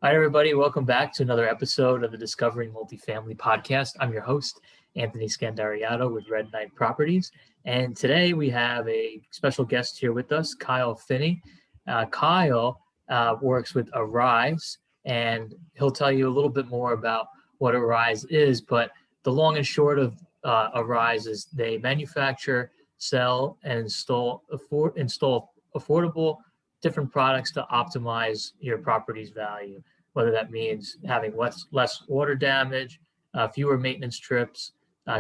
Hi, everybody. Welcome back to another episode of the Discovering Multifamily Podcast. I'm your host, Anthony Scandariato with Red Knight Properties. And today we have a special guest here with us, Kyle Finney. Kyle works with Arise, and he'll tell you a little bit more about what Arise is. But the long and short of Arise is they manufacture, sell, and install affordable different products to optimize your property's value, whether that means having less water damage, fewer maintenance trips,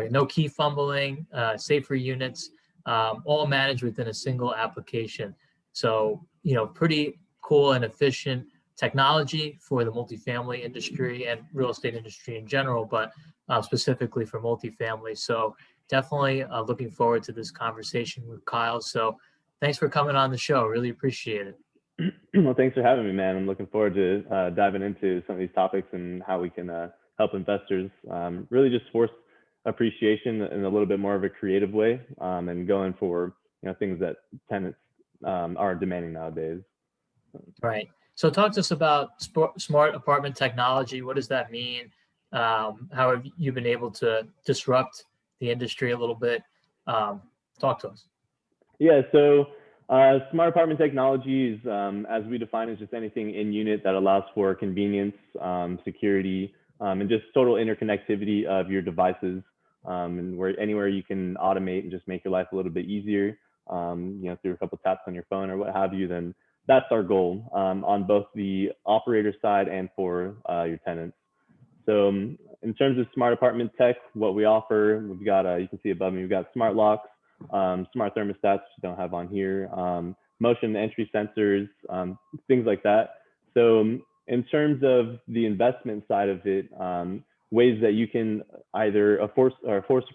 no key fumbling, safer units, all managed within a single application. So, pretty cool and efficient technology for the multifamily industry and real estate industry in general, but specifically for multifamily. So definitely looking forward to this conversation with Kyle. So thanks for coming on the show. Really appreciate it. Well, thanks for having me, man. I'm looking forward to diving into some of these topics and how we can help investors really just force appreciation in a little bit more of a creative way and going for things that tenants are demanding nowadays. Right. So talk to us about smart apartment technology. What does that mean? How have you been able to disrupt the industry a little bit? Talk to us. Yeah, so smart apartment technology is, as we define, is just anything in unit that allows for convenience, security, and just total interconnectivity of your devices, and anywhere you can automate and just make your life a little bit easier, through a couple taps on your phone or what have you. Then that's our goal on both the operator side and for your tenants. So in terms of smart apartment tech, what we offer, we've got, you can see above me, we've got smart locks, smart thermostats, which don't have on here, motion entry sensors, things like that. So in terms of the investment side of it, ways that you can either force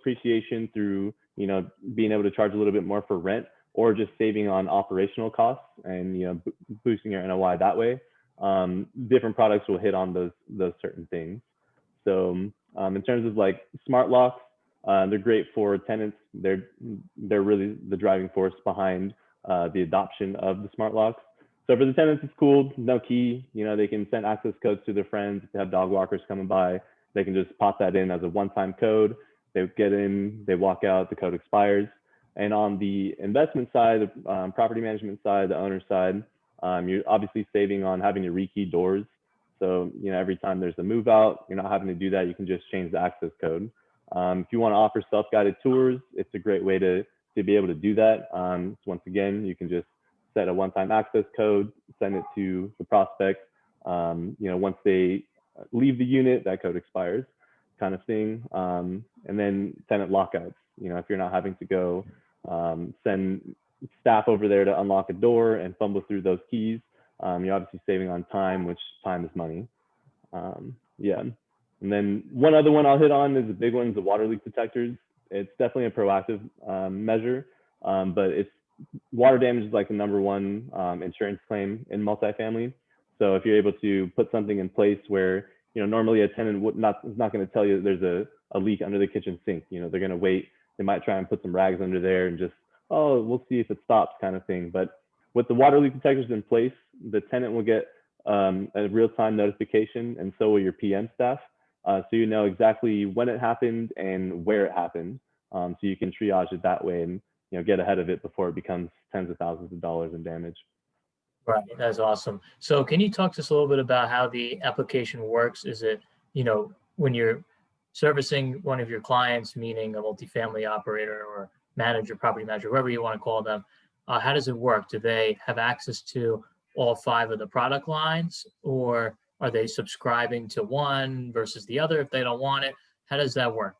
appreciation through, being able to charge a little bit more for rent, or just saving on operational costs and boosting your NOI that way. Different products will hit on those certain things. So in terms of like smart locks, they're great for tenants. They're really the driving force behind the adoption of the smart locks. So for the tenants, it's cool, no key. They can send access codes to their friends. If they have dog walkers coming by, they can just pop that in as a one-time code. They get in, they walk out, the code expires. And on the investment side, the property management side, the owner side, you're obviously saving on having to rekey doors. So, every time there's a move out, you're not having to do that. You can just change the access code. If you want to offer self-guided tours, it's a great way to be able to do that. So once again, you can just set a one-time access code, send it to the prospect. Once they leave the unit, that code expires, kind of thing. And then tenant lockouts. If you're not having to go send staff over there to unlock a door and fumble through those keys, you're obviously saving on time, which time is money. Yeah. And then one other one I'll hit on is the big one, the water leak detectors. It's definitely a proactive measure, but water damage is like the #1 insurance claim in multifamily. So if you're able to put something in place where, normally a tenant is not going to tell you that there's a leak under the kitchen sink. They're going to wait. They might try and put some rags under there and just, oh, we'll see if it stops kind of thing. But with the water leak detectors in place, the tenant will get a real-time notification, and so will your PM staff. So you know exactly when it happened and where it happened. So you can triage it that way and get ahead of it before it becomes tens of thousands of dollars in damage. Right, that's awesome. So can you talk to us a little bit about how the application works? Is it, when you're servicing one of your clients, meaning a multifamily operator or manager, property manager, whoever you want to call them, how does it work? Do they have access to all 5 of the product lines, or are they subscribing to one versus the other if they don't want it? How does that work?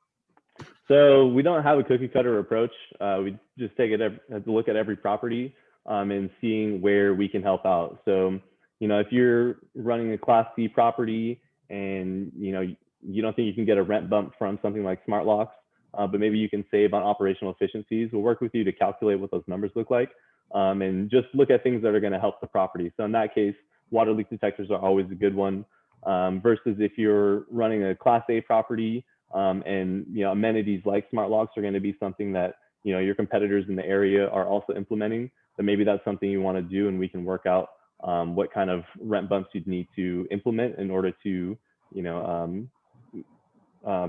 So we don't have a cookie cutter approach. We just take a look at every property and seeing where we can help out. So, if you're running a Class C property and, you don't think you can get a rent bump from something like smart locks, but maybe you can save on operational efficiencies, we'll work with you to calculate what those numbers look like and just look at things that are going to help the property. So in that case, water leak detectors are always a good one versus if you're running a Class A property and amenities like smart locks are going to be something that your competitors in the area are also implementing, then maybe that's something you want to do and we can work out what kind of rent bumps you'd need to implement in order to,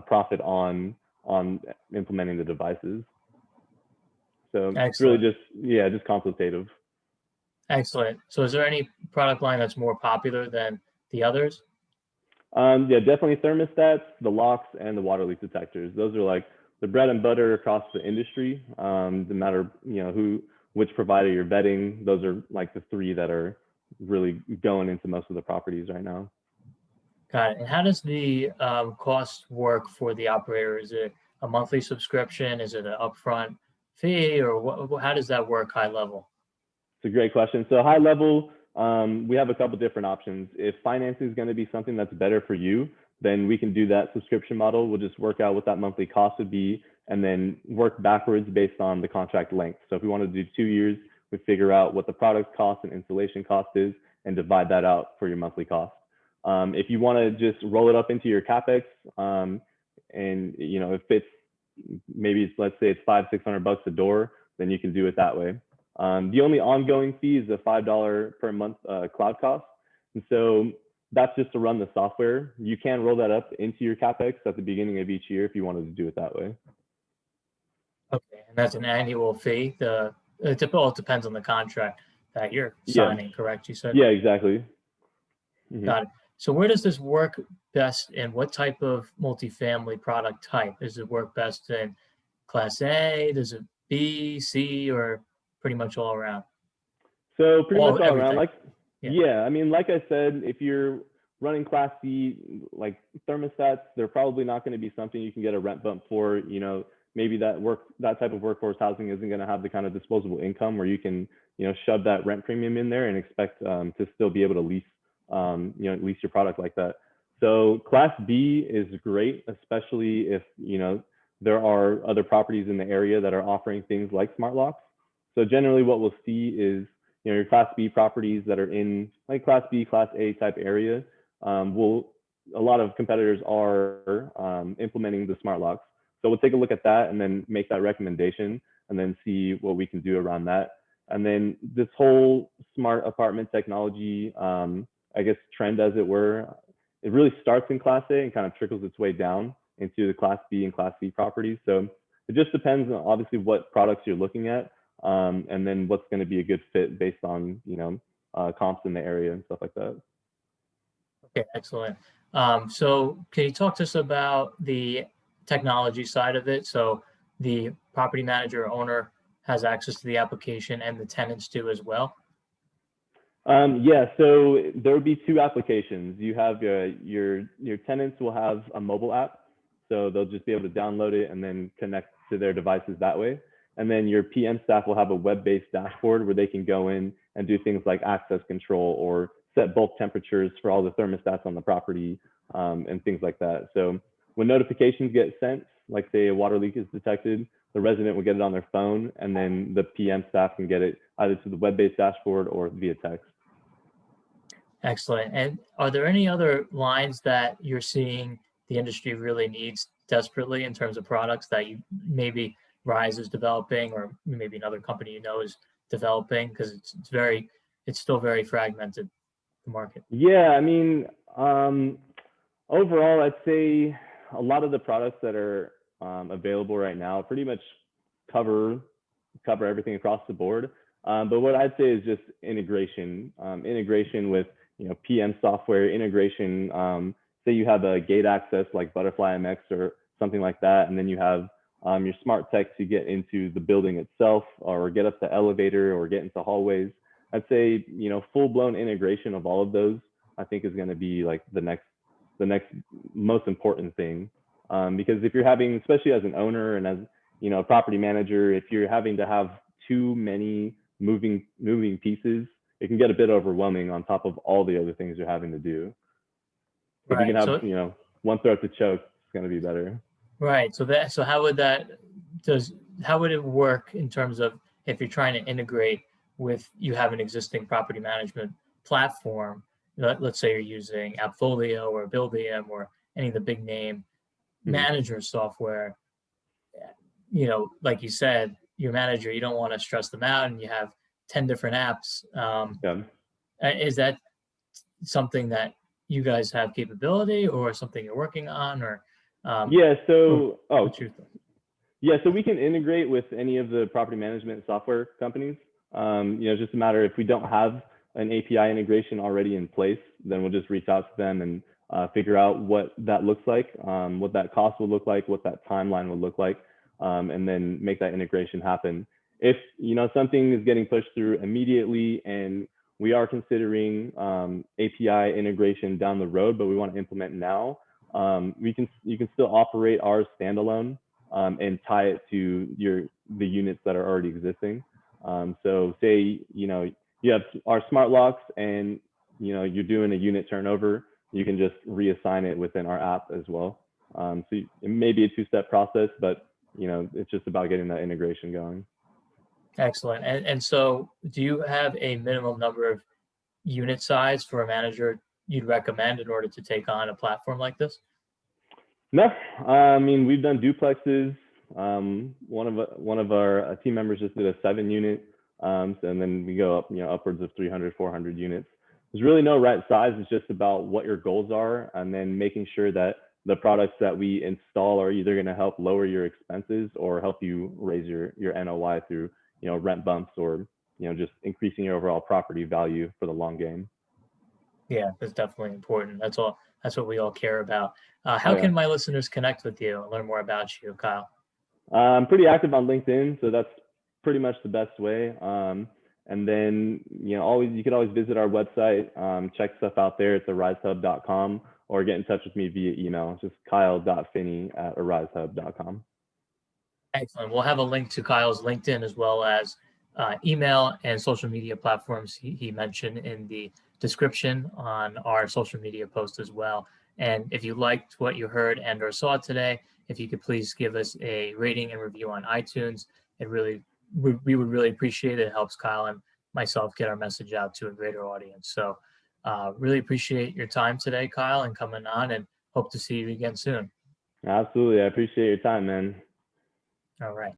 profit on implementing the devices. So it's really just consultative. Excellent. So is there any product line that's more popular than the others? Yeah, definitely thermostats, the locks, and the water leak detectors. Those are like the bread and butter across the industry. No matter which provider you're vetting, those are like the three that are really going into most of the properties right now. Got it. And how does the cost work for the operator? Is it a monthly subscription? Is it an upfront fee, or how does that work high level? It's a great question. So high level, we have a couple different options. If financing is going to be something that's better for you, then we can do that subscription model. We'll just work out what that monthly cost would be and then work backwards based on the contract length. So if we want to do 2 years, we figure out what the product cost and installation cost is and divide that out for your monthly cost. If you want to just roll it up into your CapEx, and if it's let's say it's $500-600 a door, then you can do it that way. The only ongoing fee is a $5 per month cloud cost. And so that's just to run the software. You can roll that up into your CapEx at the beginning of each year if you wanted to do it that way. Okay, and that's an annual fee. It depends on the contract that you're signing, correct? You said? Yeah, exactly. Mm-hmm. Got it. So where does this work best in what type of multifamily product type? Does it work best in Class A? Does it B, C, or pretty much all around? So pretty much all everything. Around. I mean, like I said, if you're running Class C, like thermostats, they're probably not going to be something you can get a rent bump for. Maybe that type of workforce housing isn't going to have the kind of disposable income where you can, shove that rent premium in there and expect to still be able to lease your product like that. So Class B is great, especially if, there are other properties in the area that are offering things like smart locks. So generally what we'll see is, your Class B properties that are in like Class B, Class A type area, a lot of competitors are implementing the smart locks. So we'll take a look at that and then make that recommendation and then see what we can do around that. And then this whole smart apartment technology, trend as it were, it really starts in Class A and kind of trickles its way down into the Class B and Class C properties. So it just depends on obviously what products you're looking at, and then what's going to be a good fit based on, comps in the area and stuff like that. Okay, excellent. So can you talk to us about the technology side of it? So the property manager or owner has access to the application and the tenants do as well? So there will be two applications. You have your tenants will have a mobile app, so they'll just be able to download it and then connect to their devices that way. And then your PM staff will have a web-based dashboard where they can go in and do things like access control or set bulk temperatures for all the thermostats on the property, and things like that. So when notifications get sent, like say a water leak is detected, the resident will get it on their phone, and then the PM staff can get it either to the web-based dashboard or via text. Excellent. And are there any other lines that you're seeing the industry really needs desperately in terms of products that you maybe Rise is developing, or maybe another company is developing? Because it's still very fragmented, the market. Yeah, I mean, overall, I'd say a lot of the products that are available right now pretty much cover everything across the board. But what I'd say is just integration with PM software integration. Say you have a gate access like Butterfly MX or something like that, and then you have your smart tech to get into the building itself or get up the elevator or get into hallways. I'd say full-blown integration of all of those, I think, is going to be like the next most important thing, because if you're having, especially as an owner and as a property manager, if you're having to have too many moving pieces, it can get a bit overwhelming on top of all the other things you're having to do. If you can have one throat to choke, it's going to be better. Right. So how would it work in terms of if you're trying to integrate with, you have an existing property management platform, let's say you're using Appfolio or Buildium or any of the big name manager software, like you said, your manager, you don't want to stress them out and you have 10 different apps. Is that something that you guys have capability, or something you're working on, or Yeah. So, what's your thought? yeah, so we can integrate with any of the property management software companies. It's just a matter, if we don't have an API integration already in place, then we'll just reach out to them and figure out what that looks like, what that cost will look like, what that timeline will look like, and then make that integration happen. If something is getting pushed through immediately and we are considering API integration down the road, but we want to implement now, you can still operate ours standalone. And tie it to the units that are already existing. So say you have our smart locks and you're doing a unit turnover, you can just reassign it within our app as well. So it may be a two-step process, but it's just about getting that integration going. Excellent. And so, do you have a minimum number of unit size for a manager you'd recommend in order to take on a platform like this? No, I mean, we've done duplexes. One of our team members just did a 7-unit, and then we go up, upwards of 300, 400 units. There's really no right size. It's just about what your goals are, and then making sure that the products that we install are either going to help lower your expenses or help you raise your NOI through rent bumps, or just increasing your overall property value for the long game. Yeah, that's definitely important. That's what we all care about. How can my listeners connect with you and learn more about you, Kyle? I'm pretty active on LinkedIn, so that's pretty much the best way. And then you can always visit our website, check stuff out there at therisehub.com, or get in touch with me via email. It's just kyle.finney@arisehub.com. Excellent. We'll have a link to Kyle's LinkedIn, as well as email and social media platforms he mentioned in the description on our social media post as well. And if you liked what you heard and or saw today, if you could please give us a rating and review on iTunes, we would really appreciate it. It helps Kyle and myself get our message out to a greater audience. So really appreciate your time today, Kyle, and coming on, and hope to see you again soon. Absolutely. I appreciate your time, man. All right.